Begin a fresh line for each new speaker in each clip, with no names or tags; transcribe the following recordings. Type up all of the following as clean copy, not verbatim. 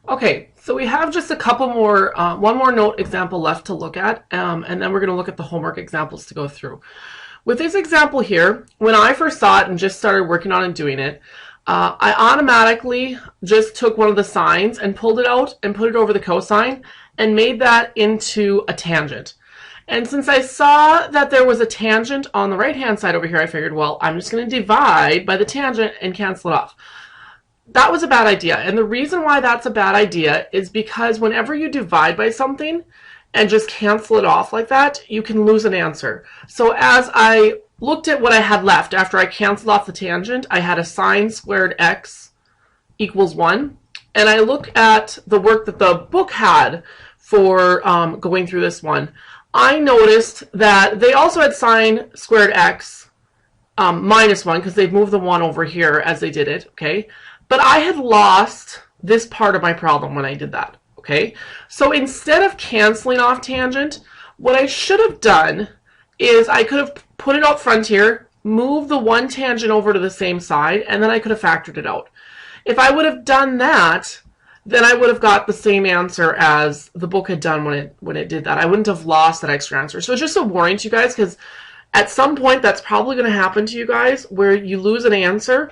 Okay, so we have just a couple more, one more note example left to look at, and then we're going to look at the homework examples to go through. With this example here, when I first saw it and just started working on and doing it, I automatically just took one of the sines and pulled it out and put it over the cosine and made that into a tangent. And since I saw that there was a tangent on the right-hand side over here, I figured, well, I'm just going to divide by the tangent and cancel it off. That was a bad idea. And the reason why that's a bad idea is because whenever you divide by something and just cancel it off like that, you can lose an answer. So as I looked at what I had left after I canceled off the tangent, I had a sine squared x equals 1. And I look at the work that the book had for going through this one. I noticed that they also had sine squared x minus 1 because they've moved the 1 over here as they did it, okay? But I had lost this part of my problem when I did that, okay? So instead of canceling off tangent, what I should have done is I could have put it out front here, moved the one tangent over to the same side, and then I could have factored it out. If I would have done that, then I would have got the same answer as the book had done when it did that. I wouldn't have lost that extra answer. So just a warning to you guys, because at some point that's probably going to happen to you guys where you lose an answer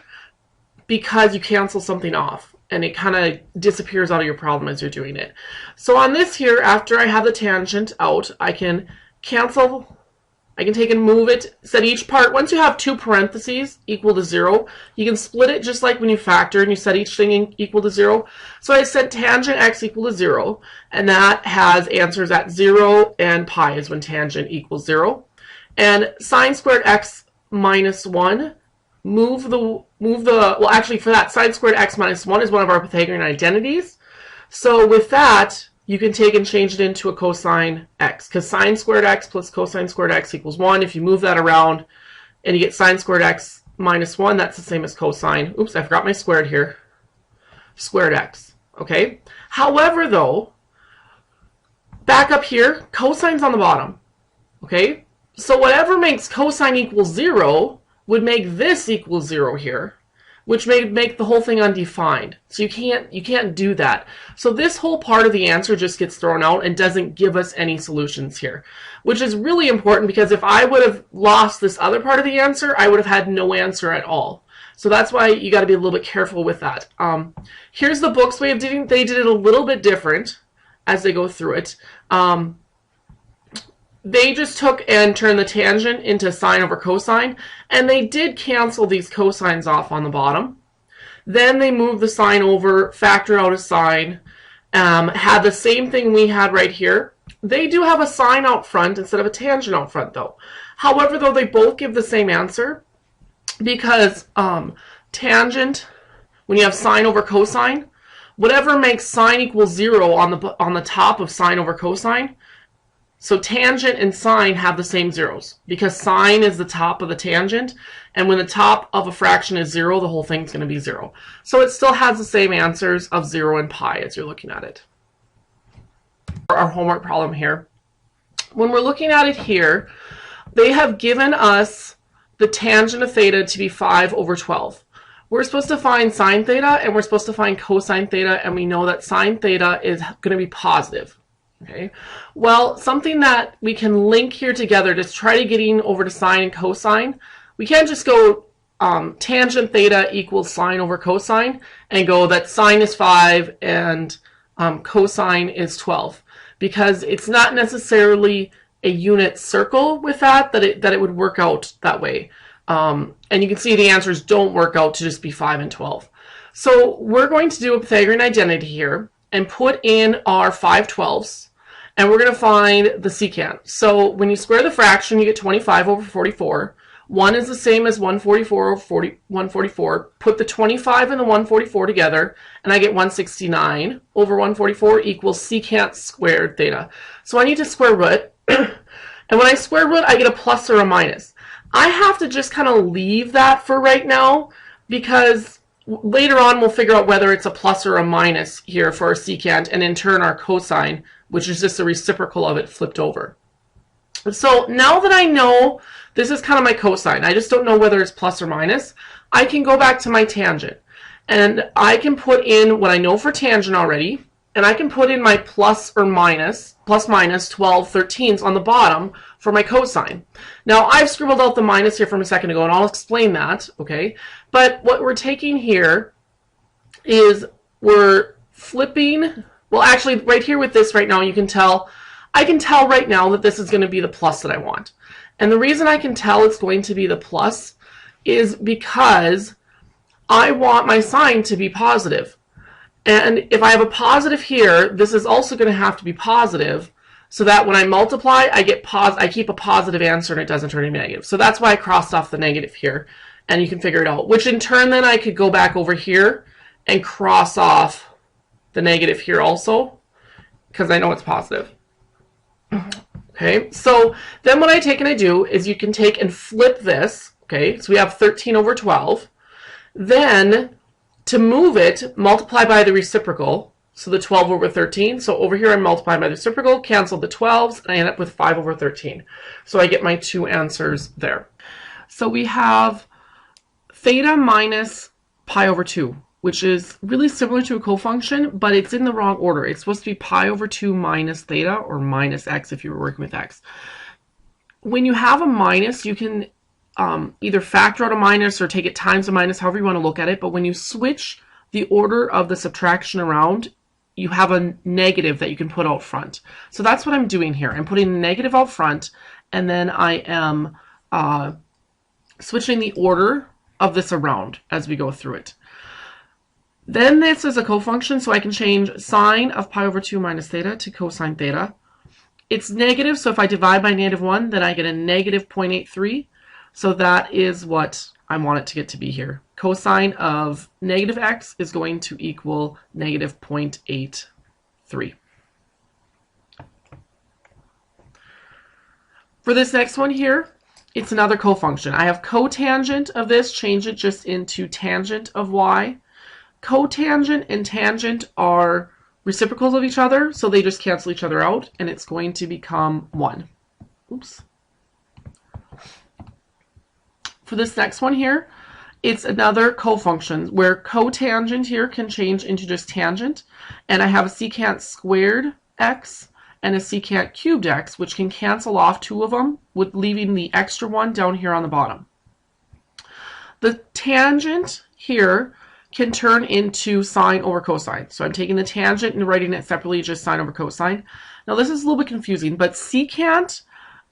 because you cancel something off and it kind of disappears out of your problem as you're doing it. So on this here, after I have the tangent out, I can cancel, I can take and move it, set each part. Once you have two parentheses equal to 0, you can split it just like when you factor and you set each thing equal to 0. So I set tangent x equal to 0, and that has answers at 0 and pi is when tangent equals 0. And sine squared x minus 1, well, actually for that, sine squared x minus 1 is one of our Pythagorean identities. So with that, you can take and change it into a cosine x, because sine squared x plus cosine squared x equals 1. If you move that around and you get sine squared x minus 1, that's the same as cosine. Oops, I forgot my squared here. Squared x, okay? However, though, back up here, cosine's on the bottom, okay? So whatever makes cosine equal 0 would make this equal 0 here, which may make the whole thing undefined. So you can't do that. So this whole part of the answer just gets thrown out and doesn't give us any solutions here, which is really important because if I would have lost this other part of the answer, I would have had no answer at all. So that's why you got to be a little bit careful with that. Here's the book's way of doing it. They did it a little bit different as they go through it. They just took and turned the tangent into sine over cosine, and they did cancel these cosines off on the bottom. Then they moved the sine over, factored out a sine, had the same thing we had right here. They do have a sine out front instead of a tangent out front, though. However, though, they both give the same answer because tangent, when you have sine over cosine, whatever makes sine equal 0 on the top of sine over cosine, so tangent and sine have the same zeros because sine is the top of the tangent, and when the top of a fraction is 0, the whole thing's going to be 0. So it still has the same answers of 0 and pi as you're looking at it. Our homework problem here. When we're looking at it here, they have given us the tangent of theta to be 5 over 12. We're supposed to find sine theta and we're supposed to find cosine theta, and we know that sine theta is going to be positive. Okay, well, something that we can link here together to try to getting over to sine and cosine, we can't just go tangent theta equals sine over cosine and go that sine is 5 and cosine is 12, because it's not necessarily a unit circle with that it would work out that way. And you can see the answers don't work out to just be 5 and 12. So we're going to do a Pythagorean identity here and put in our 5/12ths, and we're going to find the secant. So when you square the fraction, you get 25 over 44. 1 is the same as 144 over 144. Put the 25 and the 144 together, and I get 169 over 144 equals secant squared theta. So I need to square root, and when I square root, I get a plus or a minus. I have to just kind of leave that for right now, because later on we'll figure out whether it's a plus or a minus here for our secant, and in turn our cosine, which is just the reciprocal of it flipped over. So now that I know this is kind of my cosine, I just don't know whether it's plus or minus, I can go back to my tangent. And I can put in what I know for tangent already, and I can put in my plus minus 12 13s on the bottom for my cosine. Now, I've scribbled out the minus here from a second ago, and I'll explain that, okay? But what we're taking here is we're flipping, well, actually, right here with this right now, I can tell right now that this is going to be the plus that I want. And the reason I can tell it's going to be the plus is because I want my sign to be positive. And if I have a positive here, this is also going to have to be positive so that when I multiply, I keep a positive answer and it doesn't turn into negative. So that's why I crossed off the negative here. And you can figure it out. Which in turn, then I could go back over here and cross off the negative here also, because I know it's positive. Okay, so then what I take and I do is you can take and flip this. Okay, so we have 13 over 12. Then, to move it, multiply by the reciprocal, so the 12 over 13. So over here, I'm multiplying by the reciprocal, cancel the 12s, and I end up with 5 over 13. So I get my two answers there. So we have theta minus pi over 2, which is really similar to a cofunction, but it's in the wrong order. It's supposed to be pi over 2 minus theta, or minus x if you were working with x. When you have a minus, you can either factor out a minus or take it times a minus, however you want to look at it. But when you switch the order of the subtraction around, you have a negative that you can put out front. So that's what I'm doing here. I'm putting the negative out front, and then I am switching the order of this around as we go through it. Then this is a cofunction, so I can change sine of pi over 2 minus theta to cosine theta. It's negative, so if I divide by -1, then I get a negative 0.83. So that is what I want it to get to be here. Cosine of negative x is going to equal negative 0.83. For this next one here, it's another cofunction. I have cotangent of this, change it just into tangent of y. Cotangent and tangent are reciprocals of each other, so they just cancel each other out, and it's going to become 1. Oops. For this next one here, it's another cofunction where cotangent here can change into just tangent, and I have a secant squared x and a secant cubed x, which can cancel off two of them, with leaving the extra one down here on the bottom. The tangent here can turn into sine over cosine. So I'm taking the tangent and writing it separately, just sine over cosine. Now this is a little bit confusing, but secant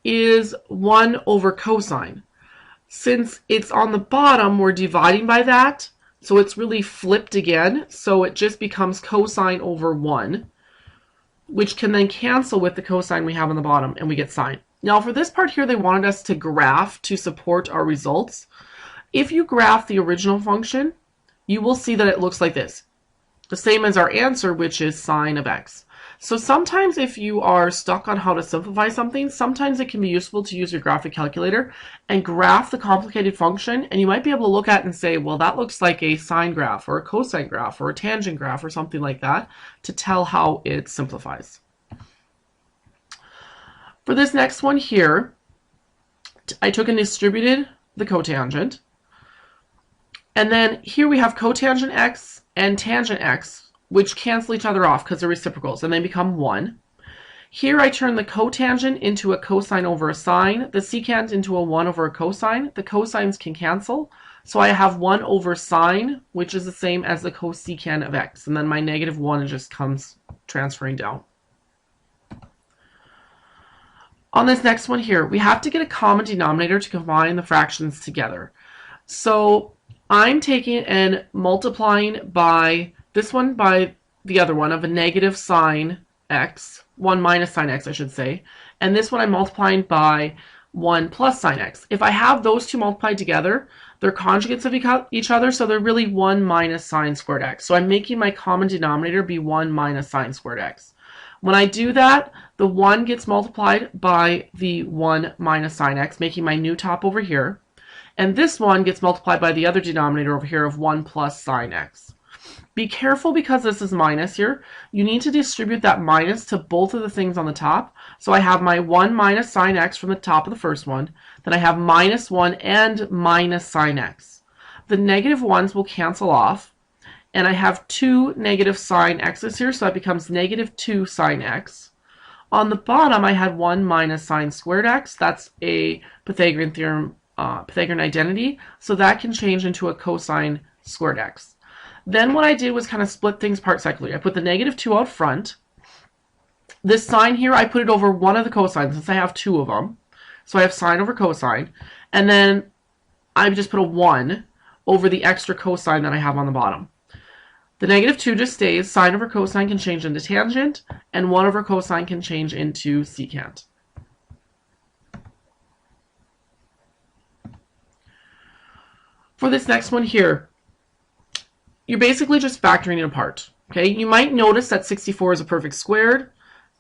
is 1 over cosine. Since it's on the bottom, we're dividing by that, so it's really flipped again, so it just becomes cosine over 1, which can then cancel with the cosine we have on the bottom, and we get sine. Now for this part here, they wanted us to graph to support our results. If you graph the original function, you will see that it looks like this, the same as our answer, which is sine of x. So sometimes if you are stuck on how to simplify something, sometimes it can be useful to use your graphic calculator and graph the complicated function, and you might be able to look at it and say, well, that looks like a sine graph or a cosine graph or a tangent graph or something like that to tell how it simplifies. For this next one here, I took and distributed the cotangent, and then here we have cotangent x and tangent x, which cancel each other off because they're reciprocals, and they become 1. Here I turn the cotangent into a cosine over a sine, the secant into a 1 over a cosine. The cosines can cancel, so I have 1 over sine, which is the same as the cosecant of x, and then my -1 just comes transferring down. On this next one here, we have to get a common denominator to combine the fractions together. So I'm taking and multiplying by this one by the other one of a negative sine x, 1 minus sine x I should say, and this one I'm multiplying by 1 plus sine x. If I have those two multiplied together, they're conjugates of each other, so they're really 1 minus sine squared x. So I'm making my common denominator be 1 minus sine squared x. When I do that, the 1 gets multiplied by the 1 minus sine x, making my new top over here, and this one gets multiplied by the other denominator over here of 1 plus sine x. Be careful because this is minus here. You need to distribute that minus to both of the things on the top. So I have my 1 minus sine x from the top of the first one. Then I have -1 and minus sine x. The negative ones will cancel off. and I have 2 negative sine x's here, so that becomes negative 2 sine x. On the bottom, I had 1 minus sine squared x. That's a Pythagorean theorem, Pythagorean identity, so that can change into a cosine squared x. Then what I did was kind of split things apart secularly. I put the negative 2 out front. This sine here, I put it over one of the cosines since I have 2 of them. So I have sine over cosine. And then I just put a 1 over the extra cosine that I have on the bottom. The negative 2 just stays. Sine over cosine can change into tangent, and 1 over cosine can change into secant. For this next one here, you're basically just factoring it apart. Okay, you might notice that 64 is a perfect squared.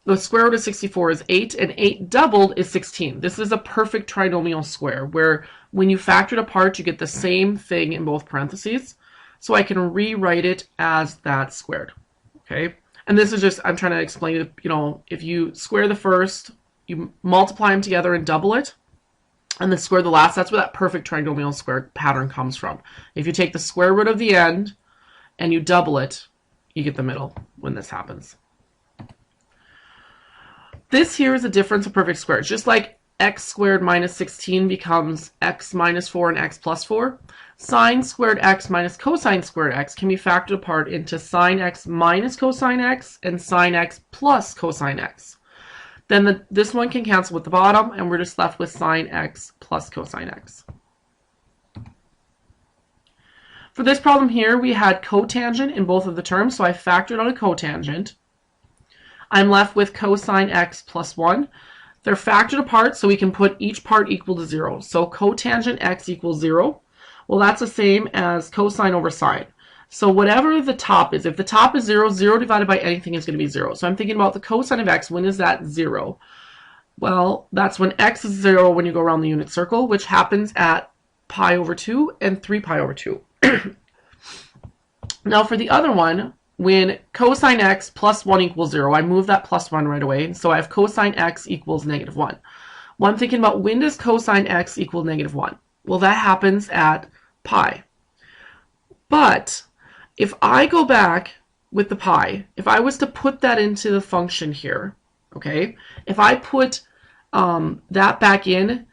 The square root of 64 is 8, and 8 doubled is 16. This is a perfect trinomial square, where when you factor it apart, you get the same thing in both parentheses. So I can rewrite it as that squared. Okay, and this is just, I'm trying to explain it, if you square the first, you multiply them together and double it, and then square the last, that's where that perfect trinomial square pattern comes from. If you take the square root of the end and you double it, you get the middle when this happens. This here is a difference of perfect squares. Just like x squared minus 16 becomes x minus 4 and x plus 4, sine squared x minus cosine squared x can be factored apart into sine x minus cosine x and sine x plus cosine x. Then this one can cancel with the bottom, and we're just left with sine x plus cosine x. For this problem here, we had cotangent in both of the terms, so I factored out a cotangent. I'm left with cosine x plus 1. They're factored apart, so we can put each part equal to 0. So cotangent x equals 0. Well, that's the same as cosine over sine. So whatever the top is, if the top is 0, 0 divided by anything is going to be 0. So I'm thinking about the cosine of x. When is that 0? Well, that's when x is 0 when you go around the unit circle, which happens at pi over 2 and 3 pi over 2. Now for the other one, when cosine x plus 1 equals 0, I move that plus 1 right away. So I have cosine x equals negative 1. Well, I'm thinking about when does cosine x equal negative 1? Well, that happens at pi. But if I go back with the pi, if I was to put that into the function here, okay, if I put that back in,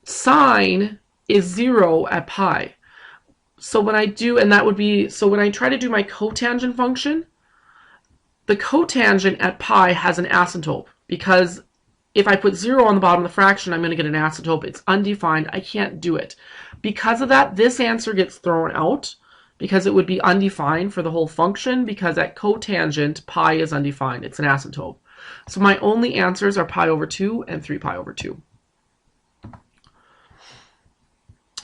sine is 0 at pi. So when I do, and that would be, so when I try to do my cotangent function, the cotangent at pi has an asymptote, because if I put 0 on the bottom of the fraction, I'm going to get an asymptote. It's undefined. I can't do it. Because of that, this answer gets thrown out, because it would be undefined for the whole function, because at cotangent, pi is undefined. It's an asymptote. So my only answers are pi over 2 and 3 pi over 2.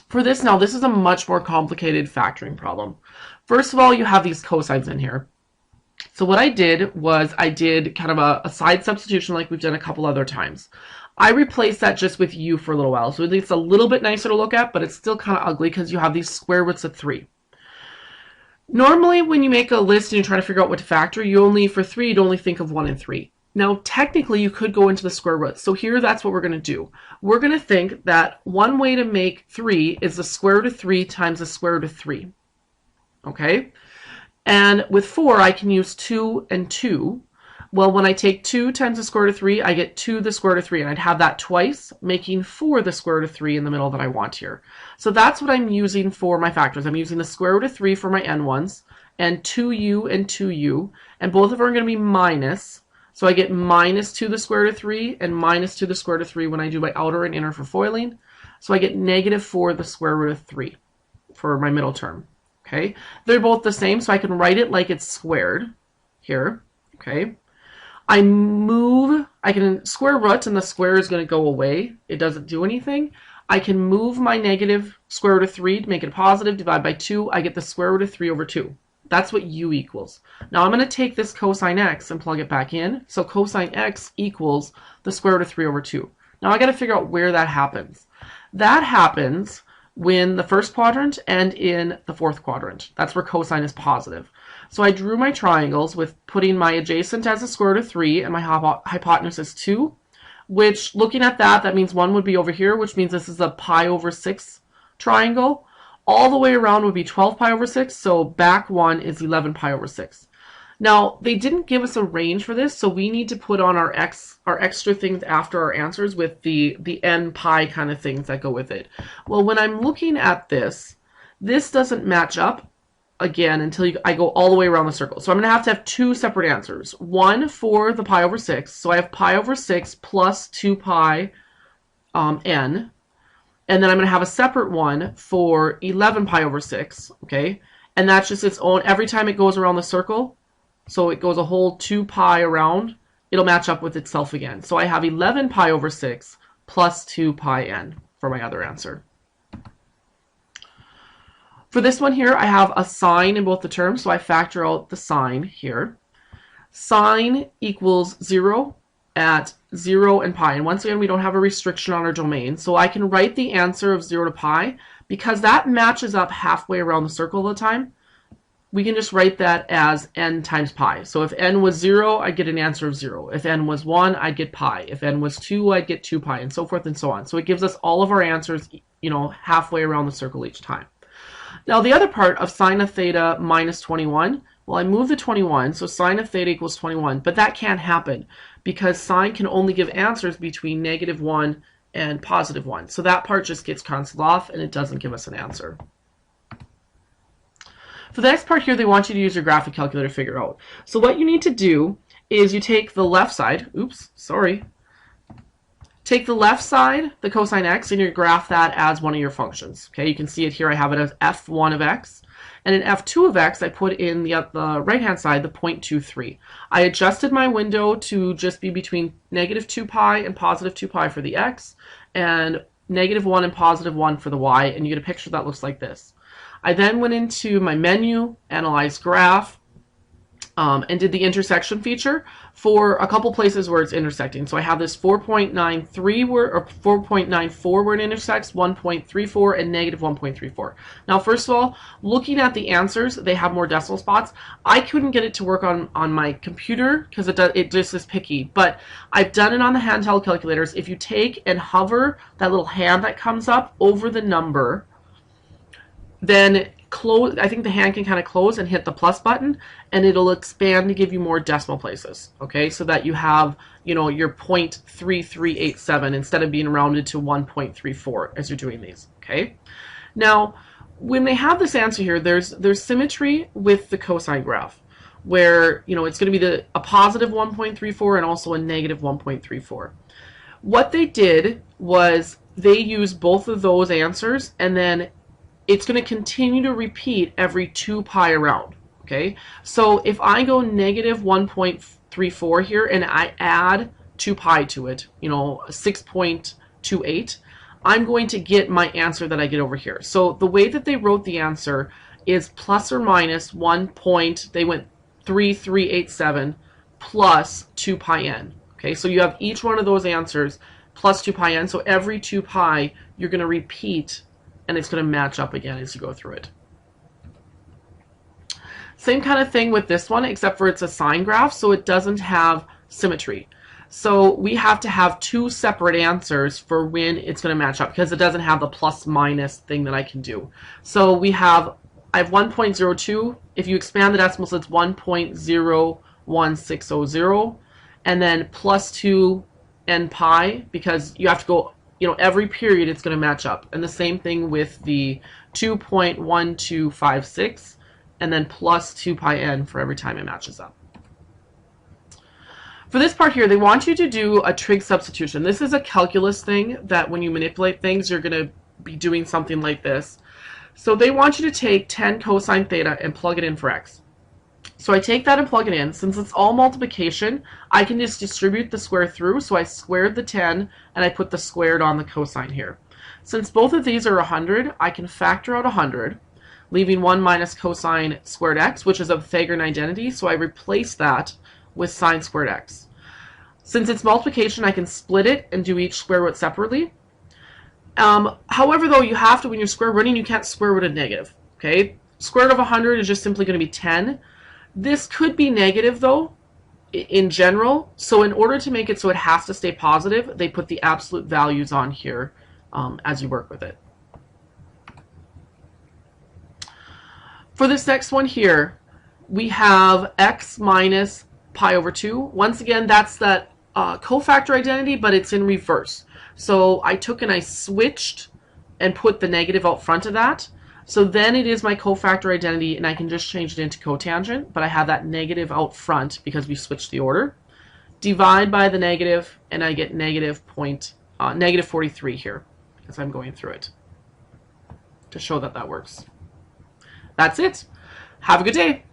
For this now, this is a much more complicated factoring problem. First of all, you have these cosines in here. So what I did was I did kind of a side substitution like we've done a couple other times. I replaced that just with u for a little while. So it's a little bit nicer to look at, but it's still kind of ugly because you have these square roots of 3. Normally, when you make a list and you're trying to figure out what to factor, for 3, you'd only think of 1 and 3. Now, technically, you could go into the square roots. So here, that's what we're going to do. We're going to think that one way to make 3 is the square root of 3 times the square root of 3. Okay? And with 4, I can use 2 and 2. Well, when I take 2 times the square root of 3, I get 2 the square root of 3. And I'd have that twice, making 4 the square root of 3 in the middle that I want here. So that's what I'm using for my factors. I'm using the square root of 3 for my n ones, and 2u and 2u. And both of them are going to be minus. So I get minus 2 the square root of 3 and minus 2 the square root of 3 when I do my outer and inner for foiling. So I get negative 4 the square root of 3 for my middle term. Okay, they're both the same, so I can write it like it's squared here. Okay, I can square root and the square is going to go away. It doesn't do anything. I can move my negative square root of 3 to make it positive, divide by 2. I get the square root of 3 over 2. That's what u equals. Now I'm going to take this cosine x and plug it back in. So cosine x equals the square root of 3 over 2. Now I got to figure out where that happens. That happens when the first quadrant and in the fourth quadrant. That's where cosine is positive. So I drew my triangles with putting my adjacent as the square root of 3 and my hypotenuse as 2, which looking at that means one would be over here, which means this is a pi over 6 triangle. All the way around would be 12 pi over 6, so back 1 is 11 pi over 6. Now, they didn't give us a range for this, so we need to put on our extra things after our answers with the n pi kind of things that go with it. Well, when I'm looking at this doesn't match up again until I go all the way around the circle. So I'm going to have two separate answers. One for the pi over 6. So I have pi over 6 plus 2 pi n. And then I'm going to have a separate one for 11 pi over 6. Okay? And that's just its own. Every time it goes around the circle, so it goes a whole 2 pi around, it'll match up with itself again. So I have 11 pi over 6 plus 2 pi n for my other answer. For this one here, I have a sign in both the terms, so I factor out the sign here. Sign equals 0 at 0 and pi. And once again, we don't have a restriction on our domain, so I can write the answer of 0 to pi. Because that matches up halfway around the circle all the time, we can just write that as n times pi. So if n was 0, I'd get an answer of 0. If n was 1, I'd get pi. If n was 2, I'd get 2 pi, and so forth and so on. So it gives us all of our answers, halfway around the circle each time. Now the other part of sine of theta minus 21, well, I move the 21, so sine of theta equals 21, but that can't happen because sine can only give answers between -1 and +1. So that part just gets canceled off and it doesn't give us an answer. For the next part here, they want you to use your graphic calculator to figure out. So what you need to do is you take the left side, take the left side, the cosine x, and you graph that as one of your functions. Okay, you can see it here. I have it as f1 of x. And in f2 of x, I put in the right-hand side the 0.23. I adjusted my window to just be between -2 pi and +2 pi for the x, and -1 and +1 for the y, and you get a picture that looks like this. I then went into my menu, analyzed graph, and did the intersection feature for a couple places where it's intersecting. So I have this 4.93 or 4.94 where it intersects, 1.34, and -1.34. Now, first of all, looking at the answers, they have more decimal spots. I couldn't get it to work on my computer because it just is picky, but I've done it on the handheld calculators. If you take and hover that little hand that comes up over the number, then close, I think the hand can kind of close and hit the plus button, and it'll expand to give you more decimal places. Okay, so that you have, your 0.3387 instead of being rounded to 1.34 as you're doing these. Okay, now when they have this answer here, there's symmetry with the cosine graph, where it's going to be a positive 1.34 and also a negative 1.34. What they did was they used both of those answers, and then it's going to continue to repeat every 2 pi around. Okay, so if I go -1.34 here and I add 2 pi to it, 6.28, I'm going to get my answer that I get over here. So the way that they wrote the answer is plus or minus 1.3387 plus 2 pi n. Okay, so you have each one of those answers plus 2 pi n. So every 2 pi you're going to repeat, and it's going to match up again as you go through it. Same kind of thing with this one, except for it's a sine graph, so it doesn't have symmetry. So we have to have two separate answers for when it's going to match up, because it doesn't have the plus minus thing that I can do. So I have 1.02. If you expand the decimals, it's 1.01600, and then plus 2 n pi, because you have to go, every period it's going to match up. And the same thing with the 2.1256, and then plus 2 pi n for every time it matches up. For this part here, they want you to do a trig substitution. This is a calculus thing that when you manipulate things, you're going to be doing something like this. So they want you to take 10 cosine theta and plug it in for x. So I take that and plug it in. Since it's all multiplication, I can just distribute the square through. So I squared the 10 and I put the squared on the cosine here. Since both of these are 100, I can factor out 100, leaving 1 minus cosine squared x, which is a Pythagorean identity. So I replace that with sine squared x. Since it's multiplication, I can split it and do each square root separately. However, though, you have to, when you're square rooting, you can't square root a negative. Okay, square root of 100 is just simply going to be 10. This could be negative, though, in general. So in order to make it so it has to stay positive, they put the absolute values on here as you work with it. For this next one here, we have x minus pi over 2. Once again, that's that cofactor identity, but it's in reverse. So I took and I switched and put the negative out front of that. So then it is my cofactor identity, and I can just change it into cotangent, but I have that negative out front because we switched the order. Divide by the negative, and I get negative 43 here as I'm going through it to show that that works. That's it. Have a good day.